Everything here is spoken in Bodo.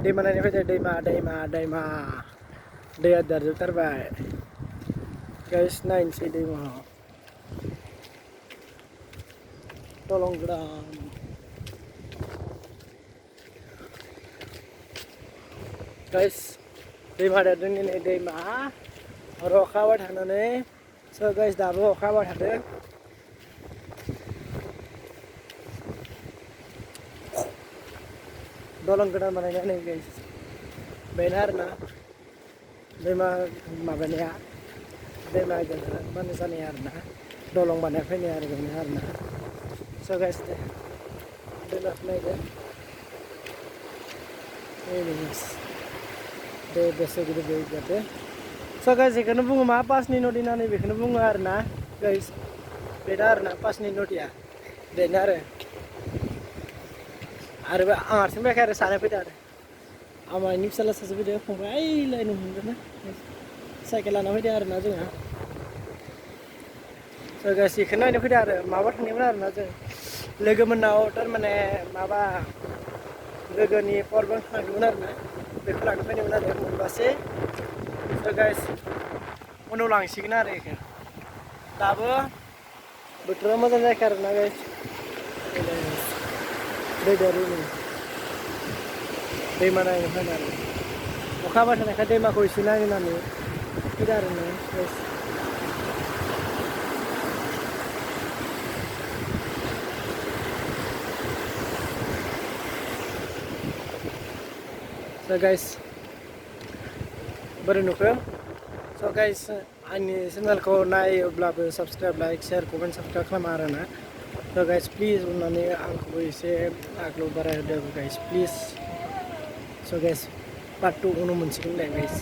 दैमा नायनो फैदो दैमा दैया देरजोबथारबाय गाइस नायनोसै दैमा दलं गोदान गाइस दैमा देरदों दिनै दैमा आरो अखा हाबाय थानानै स' गाइस दाबो अखा हाबाय थादों दलं गोदान बानायनाया नै गाइस बेनो आरोना दैमा माबानाया दैमा बानाय जानाया आरोना दलं बानाय फैनाय आरो बेनो आरोना स' गाइस दैमाखौ नायदो दे बेसे गिदिर दै देरदो स' गाइस बेखौनो बुङो मा पासनि नदि होननानै बेखौनो बुङो आरोना गाइस बेनो आरोना पासनि नदिया बेनो आरो बे आं हारसिं फैयाखै आरो सानै फैदों आरो आमाइनि फिसाला सासे फैदों फंबाय ओइलाय नुहुरदोंना साइकेल लाना फैदों आरोना जोंहा स' गाइस बेखौनो नायनो फैदों आरो माबा थांदोंमोन आरोना जों लोगो मोननाव थारमाने माबा लोगोनि पावार बेंक थांदोंमोन आरोना बेखौ लाना फैदोंमोन आरो मोनबासे स' गाइस उनाव लांसिगोन आरो बेखौ दाबो बोथोरा मोजां जायाखै आरोना गाइस दै देरो नै दैमा नायनो फैदों आरो अखा हाबाय थानायखाय दैमाखौ एसे नायनो होननानै फैदों आरोना गाइस स' गाइस बोरै नुखो स' गाइस आंनि चेनेलखौ नायोब्लाबो subscribe like share comment subscribe खालामा आरोना स' गाइस प्लिज अननानै आंखौबो एसे आगोलाव बारायहोदो गाइस प्लिज स' गाइस पार्ट 2 उनाव मोनसिगोन दे गाइस